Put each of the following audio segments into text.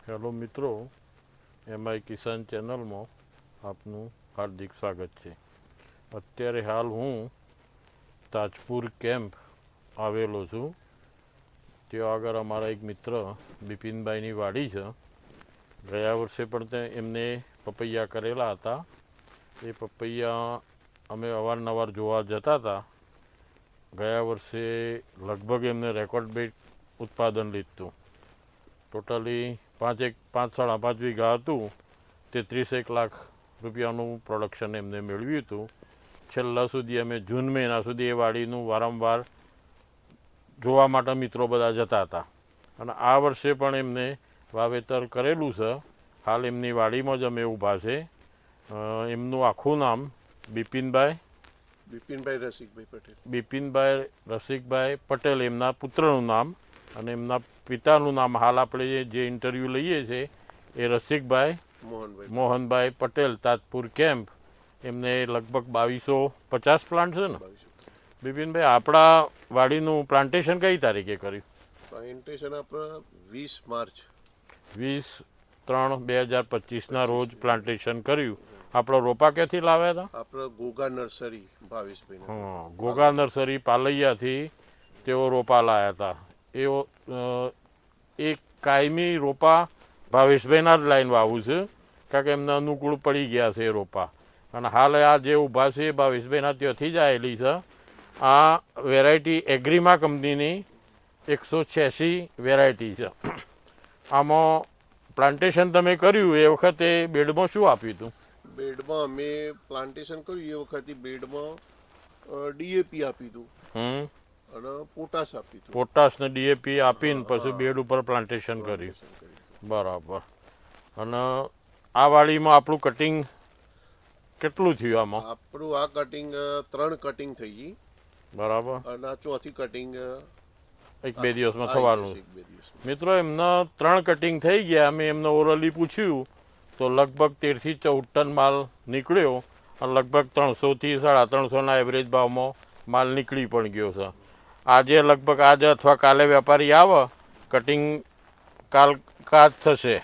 Hello મિત્રો, MI કિસાન ચેનલમાં આપનું હાર્દિક સ્વાગત છે. અત્યારે હાલ હું તાજપુર કેમ્પ આવેલો છું. ત્યાં આગળ અમારા એક મિત્ર બિપિનભાઈની વાડી છે. ગયા વર્ષે પણ એમને પપૈયા કરેલા હતા. એ પપૈયા અમે અવારનવાર જોવા જતા હતા. ગયા વર્ષે લગભગ એમને રેકોર્ડ બ્રેક ઉત્પાદન લીધું. ટોટલી 5.5 વીઘા હતું તે 30 લાખ રૂપિયાનું પ્રોડક્શન એમને મેળવ્યું હતું. છેલ્લા સુધી અમે જૂન મહિના સુધી એ વાડીનું વારંવાર જોવા માટે મિત્રો બધા જતા હતા. અને આ વર્ષે પણ એમને વાવેતર કરેલું છે. હાલ એમની વાડીમાં જ અમે ઊભા છે. એમનું આખું નામ બિપિનભાઈ રસિકભાઈ પટેલ એમના પુત્રનું નામ, અને એમના પિતાનું નામ હાલ આપણે જે ઇન્ટરવ્યૂ લઈએ છીએ એ રસિકભાઈ મોહનભાઈ પટેલ, તાજપુર કેમ્પ. એમને લગભગ 2250 પ્લાન્ટ છે ને બિપિનભાઈ? આપણા વાડીનું પ્લાન્ટેશન કઈ તારીખે કર્યું? પ્લાન્ટેશન આપણે 20 માર્ચ 20/3/2025 રોજ પ્લાન્ટેશન કર્યું. આપણો રોપા ક્યાંથી લાવ્યા હતા? આપણે ગોગા નર્સરી ભાવેશભાઈ. હા, ગોગા નર્સરી પાલૈયાથી તેઓ રોપા લાવ્યા હતા. એ કાયમી રોપા ભાવેશભાઈના જ લાઈન વાવું છે, કારણ કે એમને અનુકૂળ પડી ગયા છે એ રોપા. અને હાલ આ જે ઊભા છે એ ભાવેશભાઈના ત્યાંથી જ આવેલી છે. આ વેરાયટી એગ્રીમા કંપનીની 186 વેરાયટી છે. આમાં પ્લાન્ટેશન તમે કર્યું એ વખતે બેડમાં શું આપ્યું હતું? બેડમાં અમે પ્લાન્ટેશન કર્યું એ વખતે બેડમાં ડીએપી આપ્યું હતું અને પોટાશ આપ્યું હતું. પોટાશ ને ડીએપી આપીને પછી બેડ ઉપર પ્લાન્ટેશન કર્યું. બરાબર. અને આ વાડીમાં આપણું કટિંગ કેટલું થયું? આમાં આપણું આ કટિંગ 3 કટિંગ થઈ ગઈ. બરાબર. અને આ ચોથી કટિંગ 1-2 દિવસમાં થવાનું. મિત્રો, એમના 3 કટિંગ થઈ ગયા. અમે એમને ઓરલી પૂછ્યું તો લગભગ 13 થી 14 ટન માલ નીકળ્યો, અને લગભગ 300 થી 350 એવરેજ ભાવમાં માલ નીકળી પણ ગયો છે. આજે લગભગ આજે અથવા કાલે વેપારી આવે, કટિંગ કાજ થશે.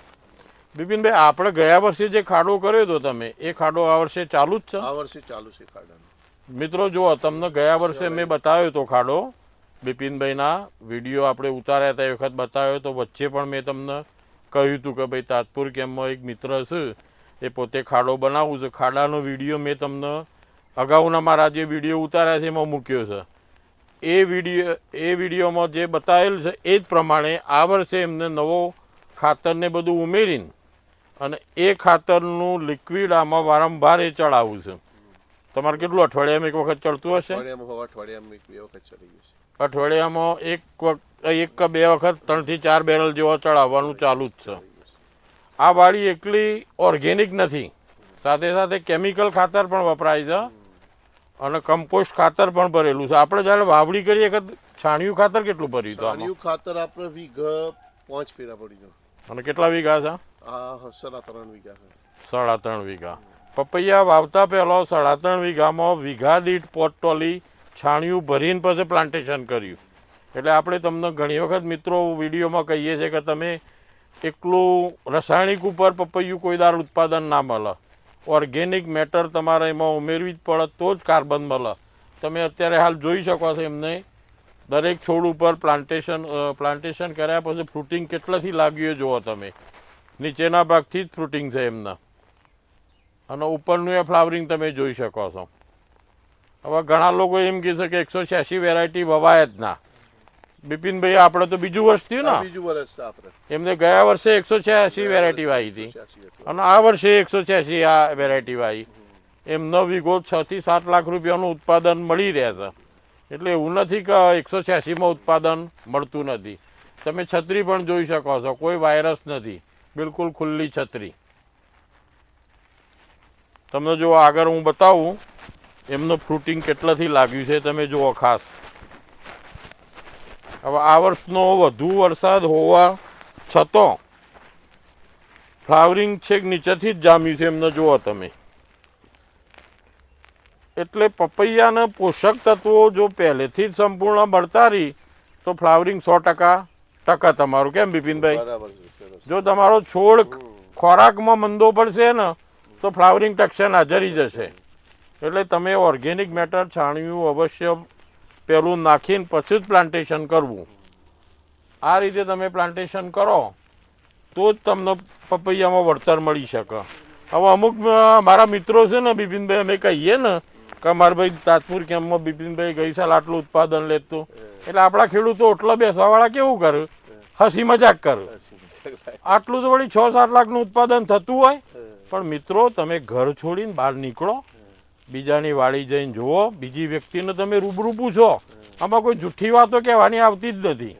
બિપિનભાઈ, આપણે ગયા વર્ષે જે ખાડો કર્યો હતો તમે, એ ખાડો આ વર્ષે ચાલુ જ છે? આ વર્ષે ચાલુ છે ખાડાનો. મિત્રો જુઓ, તમને ગયા વર્ષે મેં બતાવ્યો હતો ખાડો, બિપિનભાઈના વિડીયો આપણે ઉતાર્યા હતા એ વખત બતાવ્યો તો. વચ્ચે પણ મેં તમને કહ્યું હતું કે ભાઈ તાજપુર કેમ્પમાં એક મિત્ર છે, એ પોતે ખાડો બનાવું છે. ખાડાનો વિડીયો મેં તમને અગાઉના મારા જે વિડીયો ઉતાર્યા છે એમાં મૂક્યો છે. એ વિડીયોમાં જે બતાવેલ છે એ જ પ્રમાણે આ વર્ષે એમને નવો ખાતરને બધું ઉમેરીને અને એ ખાતરનું લિક્વિડ આમાં વારંવાર એ ચડાવવું છે. તમારે કેટલું અઠવાડિયામાં એક વખત ચડતું હશે? અઠવાડિયામાં 1 કે 2 વખત 3 થી 4 બેરલ જેવા ચડાવવાનું ચાલુ જ છે. આ વાડી એકલી ઓર્ગેનિક નથી, સાથે સાથે કેમિકલ ખાતર પણ વપરાય છે અને કમ્પોસ્ટ ખાતર પણ ભરેલું છે. આપણે જ્યારે વાવડી કરીએ કે છાણિયું ખાતર કેટલું ભર્યું હતું? છાણિયું ખાતર આપણે વીઘા 5 ફેરા પડી ગયો. અને કેટલા વીઘા છે? આ 3.5 વીઘા છે. 3.5 વીઘા. પપૈયા વાવતા પહેલો 3.5 વીઘામાં વીઘા દીઠ પોટટોલી છાણિયું ભરીને પછી પ્લાન્ટેશન કર્યું. એટલે આપણે તમને ઘણી વખત મિત્રો વિડીયોમાં કહીએ છીએ કે તમે એકલું રાસાયણિક ઉપર પપૈયું કોઈ દાર ઉત્પાદન ના મળે. ઓર્ગેનિક મેટર તમારે એમાં ઉમેરવી જ પડે તો જ કાર્બન મળે. તમે અત્યારે હાલ જોઈ શકો છો એમને દરેક છોડ ઉપર પ્લાન્ટેશન કર્યા પછી ફ્રૂટિંગ કેટલાથી લાગ્યું જુઓ તમે. નીચેના ભાગથી જ ફ્રૂટિંગ છે એમના, અને ઉપરનું એ ફ્લાવરિંગ તમે જોઈ શકો છો. હવે ઘણા લોકો એમ કહે છે કે 186 વેરાયટી વવાય જ ના. બિપિનભાઈ, આપણે તો બીજું વર્ષ થયું ને? બીજું વર્ષ આપણે. એમને ગયા વર્ષે 186 વેરાયટી વાવી હતી અને આ વર્ષે 186 આ વેરાયટી વાવી. એમનો વીઘો 6 થી 7 લાખ રૂપિયાનું ઉત્પાદન મળી રહે છે. એટલે એવું નથી કે 186માં ઉત્પાદન મળતું નથી. તમે છત્રી પણ જોઈ શકો છો, કોઈ વાયરસ નથી, બિલકુલ ખુલ્લી છત્રી. તમને જો આગળ હું બતાવું એમનું ફ્રૂટિંગ કેટલાથી લાગ્યું છે તમે જુઓ ખાસ. હવે આ વર્ષનો વધુ વરસાદ હોવા છતાં ફ્લાવરિંગ છેક નીચેથી જ જામ્યું છે એમને જુઓ તમે. એટલે પપૈયાના પોષક તત્વો જો પહેલેથી જ સંપૂર્ણ મળતા રહી તો ફ્લાવરિંગ 100% ટકા તમારું. કેમ બિપિનભાઈ? બરાબર છે. જો તમારો છોડ ખોરાકમાં મંદો પડશે ને તો ફ્લાવરિંગ ટેક્શન હાજરી જશે. એટલે તમે ઓર્ગેનિક મેટર છાણિયું અવશ્ય પહેલું નાખીને પછી જ પ્લાન્ટેશન કરવું. આ રીતે તમે પ્લાન્ટેશન કરો તો જ તમને પપૈયામાં વળતર મળી શકે. હવે અમુક મારા મિત્રો છે ને બિપિનભાઈ, અમે કહીએ ને કે અમારા ભાઈ તાજપુર કેમ્પમાં બિપિનભાઈ ગઈ સાલ આટલું ઉત્પાદન લેતું, એટલે આપણા ખેડૂતો ઓટલા બેસવાવાળા કેવું કરે, હસી મજાક કરે. આટલું તો વળી 6-7 લાખનું ઉત્પાદન થતું હોય. પણ મિત્રો, તમે ઘર છોડીને બહાર નીકળો, બીજાની વાડી જઈને જુઓ, બીજી વ્યક્તિને તમે રૂબરૂ પૂછો. આમાં કોઈ જૂઠી વાતો કહેવાની આવતી જ નથી.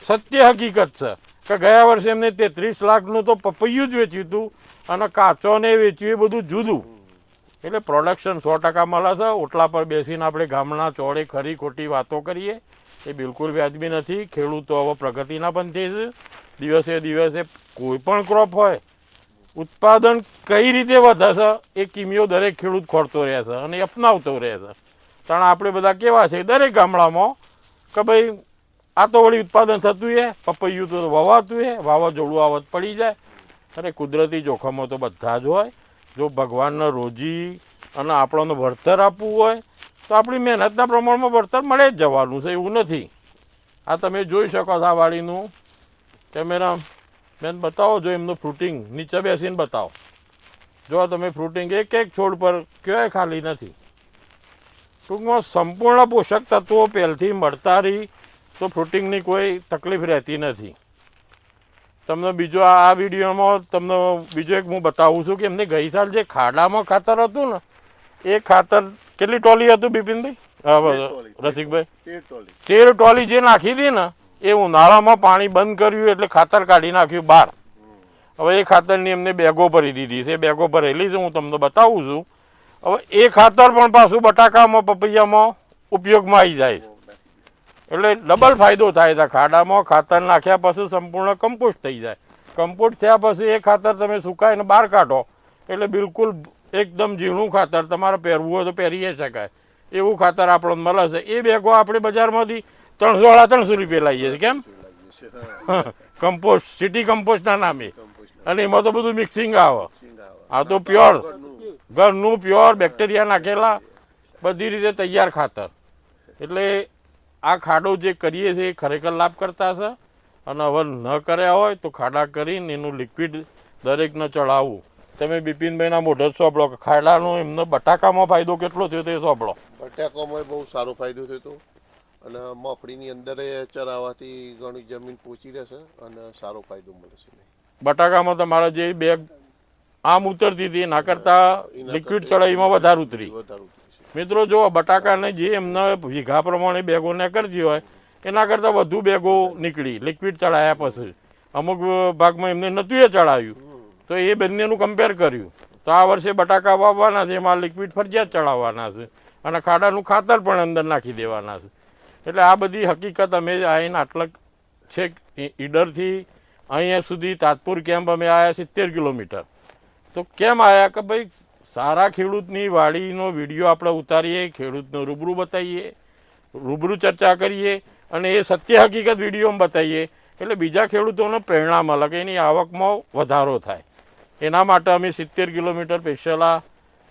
સત્ય હકીકત છે કે ગયા વર્ષે એમને 33 લાખનું તો પપૈયું જ વેચ્યું હતું અને કાચોને વેચ્યું, એ બધું જુદું. એટલે પ્રોડક્શન 100% મળે છે. ઓટલા પર બેસીને આપણે ગામના ચોળે ખરી ખોટી વાતો કરીએ એ બિલકુલ વ્યાજબી નથી. ખેડૂતો હવે પ્રગતિના પંથે છે. દિવસે દિવસે કોઈ પણ ક્રોપ હોય, ઉત્પાદન કઈ રીતે વધે છે એ કિમિયો દરેક ખેડૂત ખોરતો રહે છે અને અપનાવતો રહે છે. કારણ આપણે બધા કેવા છે દરેક ગામડામાં કે ભાઈ આ તો વળી ઉત્પાદન થતું એ, પપૈયું તો વવાતું એ, વાવાઝોડું આવત પડી જાય. અરે કુદરતી જોખમો તો બધા જ હોય. જો ભગવાનને રોજી અને આપણને વળતર આપવું હોય તો આપણી મહેનતના પ્રમાણમાં વળતર મળે જ જવાનું છે, એવું નથી. આ તમે જોઈ શકો છો આ વાડીનું કેમેરા બેન બતાવો, જો એમનું ફ્રૂટિંગ નીચે બેસીને બતાવો. જો તમે ફ્રૂટિંગ એક એક છોડ પર ક્યાંય ખાલી નથી. ટૂંકમાં સંપૂર્ણ પોષક તત્વો પહેલથી મળતા રહી તો ફ્રૂટિંગની કોઈ તકલીફ રહેતી નથી. તમને બીજો આ વિડીયોમાં તમને બીજો એક હું બતાવું છું કે એમને ગઈ સાલ જે ખાડામાં ખાતર હતું ને, એ ખાતર કેટલી ટોલી હતું બિપિનભાઈ, રસિકભાઈ? 13 ટોલી જે નાખી હતી ને, એ ઉનાળામાં પાણી બંધ કર્યું એટલે ખાતર કાઢી નાખ્યું બહાર. હવે એ ખાતરની એમને બેગો ભરી દીધી છે. બેગો ભરેલી છે, હું તમને બતાવું છું. હવે એ ખાતર પણ પાછું બટાકામાં પપૈયામાં ઉપયોગમાં આવી જાય છે. એટલે ડબલ ફાયદો થાય છે. ખાડામાં ખાતર નાખ્યા પછી સંપૂર્ણ કમ્પોસ્ટ થઈ જાય. કમ્પોસ્ટ થયા પછી એ ખાતર તમે સુકાઈને બહાર કાઢો એટલે બિલકુલ એકદમ ઝીણું ખાતર, તમારે પહેરવું હોય તો પહેરી શકાય એવું ખાતર આપણને મળે છે. એ બેગો આપણે બજારમાંથી 300 રૂપિયા લાવીએ છીએ. કેમ? કમ્પોસ્ટ, સિટી કમ્પોસ્ટના નામે. અને એમાં તો બધું મિક્સિંગ આવે. આ તો પ્યોર ઘરનું પ્યોર બેક્ટેરિયા નાખેલા બધી રીતે તૈયાર ખાતર. એટલે આ ખાડો જે કરીએ છીએ એ ખરેખર લાભ કરતા છે. અને હવે ન કર્યા હોય તો ખાડા કરીને એનું લિક્વિડ દરેકને ચડાવવું. તમે બિપિનભાઈના મોઢે સોંપડો કે ખાડાનો એમને બટાકામાં ફાયદો કેટલો થયો તે સોંપડો. બટાકામાં બહુ સારો ફાયદો થયો અને મફળીની અંદર ચરાવવાથી ઘણી જમીન પોચી રહેશે અને સારો ફાયદો મળશે. બટાકામાં તમારા જે બેગ આમ ઉતરતી હતી એના કરતાં લિક્વિડ ચડાવીમાં વધારે ઉતરી. મિત્રો, જો બટાકાને જે એમના વીઘા પ્રમાણે બેગો નીકળતી હોય એના કરતાં વધુ બેગો નીકળી લિક્વિડ ચડાયા પછી. અમુક ભાગમાં એમને નહોતું એ ચડાવ્યું તો એ બંનેનું કમ્પેર કર્યું તો આ વર્ષે બટાકા વાવવાના છે, એમાં લિક્વિડ ફરજિયાત ચડાવવાના છે અને ખાડાનું ખાતર પણ અંદર નાખી દેવાના છે. એટલે આ બધી હકીકત અમે આવીને આટલા છેક ઈડરથી અહીંયા સુધી તાજપુર કેમ્પ અમે આવ્યા 70 કિલોમીટર. તો કેમ આવ્યા કે ભાઈ સારા ખેડૂતની વાડીનો વિડીયો આપણે ઉતારીએ, ખેડૂતને રૂબરૂ બતાવીએ, રૂબરૂ ચર્ચા કરીએ અને એ સત્ય હકીકત વિડીયોમાં બતાવીએ એટલે બીજા ખેડૂતોને પ્રેરણા મળે કે એની આવકમાં વધારો થાય. એના માટે અમે 70 કિલોમીટર સ્પેશિયલ આ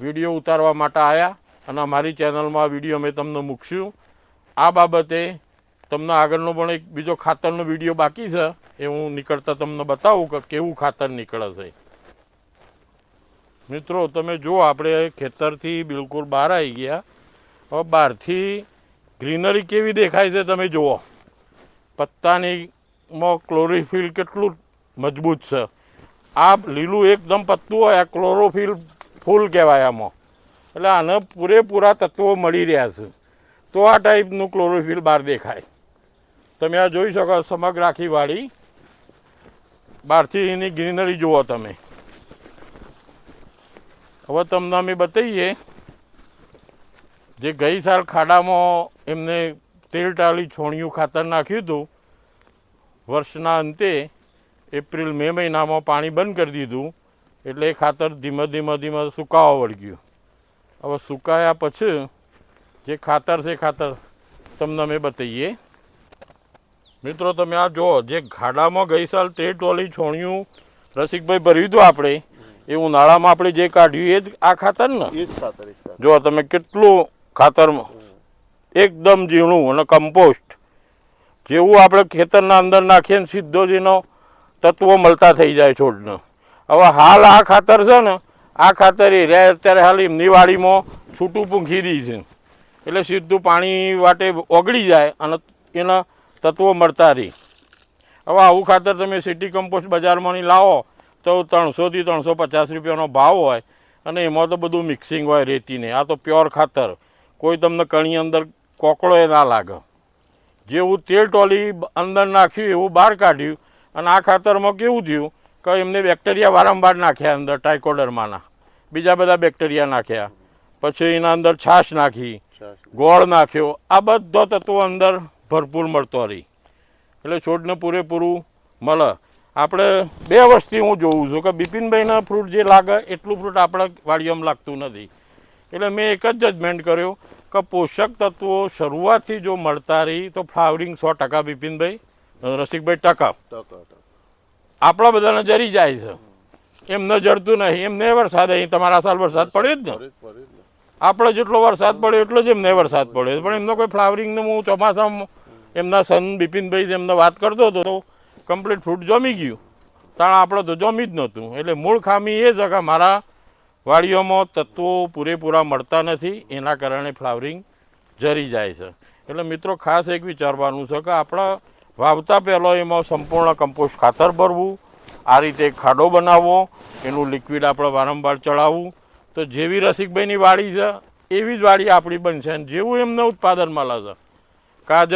વિડીયો ઉતારવા માટે આવ્યા અને અમારી ચેનલમાં આ વિડીયો અમે તમને મૂકશું. આ બાબતે તમને આગળનો પણ એક બીજો ખાતરનો વિડીયો બાકી છે, એ હું નીકળતા તમને બતાવું કે કેવું ખાતર નીકળે છે. મિત્રો, તમે જુઓ આપણે ખેતરથી બિલકુલ બહાર આવી ગયા. હવે બહારથી ગ્રીનરી કેવી દેખાય છે તમે જુઓ. પત્તાની ક્લોરોફિલ કેટલું મજબૂત છે. આ લીલું એકદમ પત્તું હોય આ ક્લોરોફિલ ફૂલ કહેવાય આમાં. એટલે આને પૂરેપૂરા તત્વો મળી રહ્યા છે તો આ ટાઈપનું ક્લોરોફિલ બહાર દેખાય. તમે આ જોઈ શકો સમગ્ર આખી વાડી બહારથી એની ગ્રીનરી જુઓ તમે. હવે તમને અમે બતાવીએ જે ગઈ સાલ ખાડામાં એમને 13 ટાલી છોણિયું ખાતર નાખ્યું હતું. વર્ષના અંતે એપ્રિલ મે મહિનામાં પાણી બંધ કરી દીધું એટલે એ ખાતર ધીમે ધીમે સુકાવા વળગ્યું. હવે સુકાયા પછી જે ખાતર છે ખાતર તમને અમે બતાવીએ. મિત્રો તમે આ જો જે ખાડામાં ગઈ સાલ 13 ટોલી છોણિયું રસિકભાઈ ભર્યું હતું આપણે એ ઉનાળામાં આપણે જે કાઢ્યું એ જ આ ખાતર ને એ જ ખાતર જો તમે કેટલું ખાતર એકદમ ઝીણું અને કમ્પોસ્ટ જેવું આપણે ખેતરના અંદર નાખીએ ને સીધો જ એનો તત્વો મળતા થઈ જાય છોડને. હવે હાલ આ ખાતર છે ને આ ખાતર એ રહ્યા અત્યારે હાલ એમની વાડીમાં છૂટું પૂંખી દી છે એટલે સીધું પાણી વાટે ઓગળી જાય અને એના તત્વો મળતા રહી. હવે આવું ખાતર તમે સિટી કમ્પોસ્ટ બજારમાંની લાવો તો 300 થી 350 રૂપિયાનો ભાવ હોય અને એમાં તો બધું મિક્સિંગ હોય રેતીને. આ તો પ્યોર ખાતર, કોઈ તમને કણી અંદર કોકળો એ ના લાગે. જેવું 13 ટોલી અંદર નાખ્યું એવું બહાર કાઢ્યું અને આ ખાતરમાં કેવું થયું કે એમને બેક્ટેરિયા વારંવાર નાખ્યા અંદર ટ્રાઇકોડર્માના, બીજા બધા બેક્ટેરિયા નાખ્યા, પછી એના અંદર છાશ નાખી, ગોળ નાખ્યો, આ બધો તત્વો અંદર ભરપૂર મળતો રહી એટલે છોડને પૂરેપૂરું મળે. આપણે 2 વર્ષથી હું જોઉં છું કે બિપિનભાઈના ફ્રૂટ જે લાગે એટલું ફ્રૂટ આપણા વાડીઓમાં લાગતું નથી. એટલે મેં એક જ જજમેન્ટ કર્યો કે પોષક તત્વો શરૂઆતથી જો મળતા રહી તો ફ્લાવરિંગ 100% બિપિનભાઈ રસિકભાઈ ટકા આપણા બધાને જરી જાય છે. એમને જડતું નહીં, એમને વરસાદ અહીં તમારા સાલ વરસાદ પડ્યો જ ને, આપણે જેટલો વરસાદ પડ્યો એટલો જ એમને વરસાદ પડ્યો, પણ એમનો કોઈ ફ્લાવરિંગનું હું ચોમાસામાં એમના સન બિપિનભાઈ એમને વાત કરતો હતો તો કમ્પ્લીટ ફ્રૂટ જમી ગયું, તાણ આપણે તો જમી જ નહોતું. એટલે મૂળ ખામી એ છે કે મારા વાડીઓમાં તત્વો પૂરેપૂરા મળતા નથી, એના કારણે ફ્લાવરિંગ જરી જાય છે. એટલે મિત્રો ખાસ એક વિચારવાનું છે કે આપણા વાવતા પહેલાં એમાં સંપૂર્ણ કમ્પોસ્ટ ખાતર ભરવું, આ રીતે ખાડો બનાવવો, એનું લિક્વિડ આપણે વારંવાર ચડાવવું, તો જેવી રસિકભાઈની વાડી છે એવી જ વાડી આપણી બનશે. અને જેવું એમને ઉત્પાદન મળે છે કાજ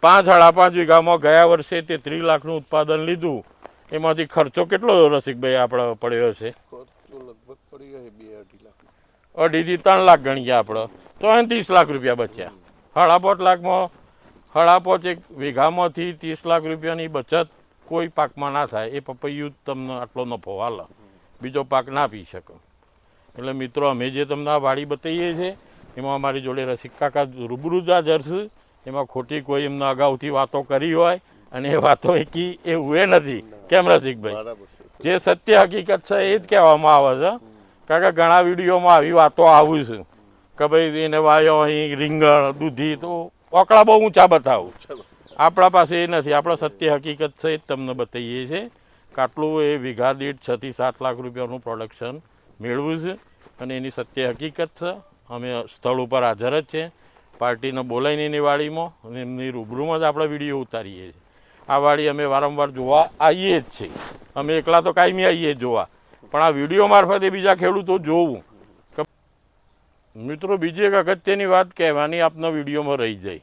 5-5.5 વીઘામાં ગયા વર્ષે તે 30 લાખનું ઉત્પાદન લીધું, એમાંથી ખર્ચો કેટલો રસિકભાઈ આપણે પડ્યો છે? લગભગ પડી ગયા 2-2.5 લાખ, 2.5 થી 3 લાખ ગણી ગયા આપણે તો 30 લાખ રૂપિયા બચ્યા. 5.5 લાખમાં 5.5 વીઘામાંથી 30 લાખ રૂપિયાની બચત કોઈ પાકમાં ના થાય. એ પપૈયું તમને આટલો નફો હાલે, બીજો પાક ના પી શકે. એટલે મિત્રો અમે જે તમને આ વાડી બતાવીએ છીએ એમાં અમારી જોડે રસિક કાકા રૂબરૂ જ હાજર છે. એમાં ખોટી કોઈ એમના અગાઉથી વાતો કરી હોય અને એ વાતો એ હુએ નથી. કેમ રસિકભાઈ? જે સત્ય હકીકત છે એ જ કહેવામાં આવે છે. કારણ કે ઘણા વિડીયોમાં આવી વાતો આવું છે કે ભાઈ એને વાયો અહીં રીંગણ દૂધી, તો ઓકળા બહુ ઊંચા બતાવું. આપણા પાસે એ નથી, આપણે સત્ય હકીકત છે એ જ તમને બતાવીએ છીએ કે આટલું એ વીઘા દીઠ 6 થી 7 લાખ રૂપિયાનું પ્રોડક્શન મેળવ્યું છે અને એની સત્ય હકીકત છે. અમે સ્થળ ઉપર હાજર જ છે, પાર્ટીને બોલાવીને એની વાડીમાં અને એમની રૂબરૂમાં જ આપણે વિડીયો ઉતારીએ છીએ. આ વાડી અમે વારંવાર જોવા આવીએ જ છીએ, અમે એકલા તો કાયમી આવીએ જ જોવા, પણ આ વિડીયો મારફતે બીજા ખેડૂતો જોવું. મિત્રો બીજી એક અગત્યની વાત કહેવાની આપનો વિડીયોમાં રહી જાય.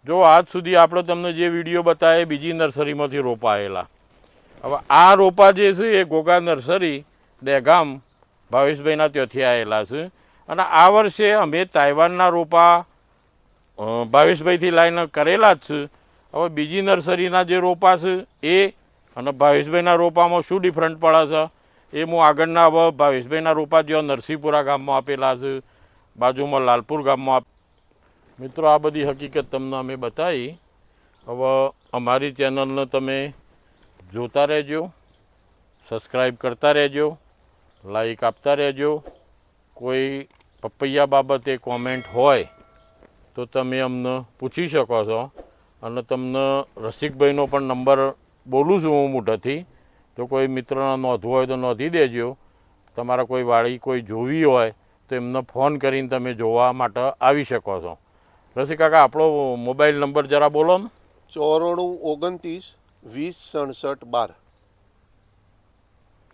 જો આજ સુધી આપણે તમને જે વિડીયો બતાવે બીજી નર્સરીમાંથી રોપા આવેલા, હવે આ રોપા જે છે એ ગોગા નર્સરી દહેગામ ભાવેશભાઈના ત્યાંથી આવેલા છે. અને આ વર્ષે અમે તાઇવાનના રોપા ભાવેશભાઈથી લાઈને કરેલા જ છે. હવે બીજી નર્સરીના જે રોપા છે એ અને ભાવેશભાઈના રોપામાં શું ડિફરન્ટ પડે છે એ હું આગળના હવે ભાવેશભાઈના રોપા જ્યાં નરસિંહપુરા ગામમાં આપેલા છે, બાજુમાં લાલપુર ગામમાં. મિત્રો આ બધી હકીકત તમને અમે બતાવી. હવે અમારી ચેનલને તમે જોતા રહેજો, સબસ્ક્રાઈબ કરતા રહેજો, લાઈક આપતા રહેજો. કોઈ પપૈયા બાબતે કોમેન્ટ હોય તો તમે અમને પૂછી શકો છો. અને તમને રસિકભાઈનો પણ નંબર બોલું છું હું મોઢેથી, તો કોઈ મિત્રને નોંધવું હોય તો નોંધી દેજો. તમારા કોઈ વાડી કોઈ જોવી હોય તો એમને ફોન કરીને તમે જોવા માટે આવી શકો છો. રસિક કાકા આપણો મોબાઈલ નંબર જરા બોલો ને. 94 29 20 67 12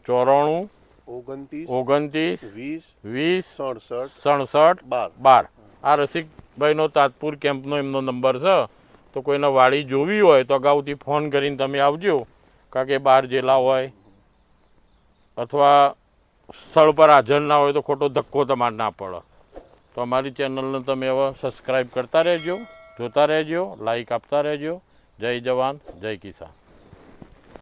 94 29 29 20 20 67 67 12. આ રસિકભાઈનો તાજપુર કેમ્પનો એમનો નંબર છે. તો કોઈને વાડી જોવી હોય તો અગાઉથી ફોન કરીને તમે આવજો, કારણ કે બહાર જેલા હોય અથવા સ્થળ પર હાજર ના હોય તો ખોટો ધક્કો તમારે ના પડે. તો અમારી ચેનલને તમે હવે સબસ્ક્રાઈબ કરતા રહેજો, જોતા રહેજો, લાઈક આપતા રહેજો. જય જવાન, જય કિસાન.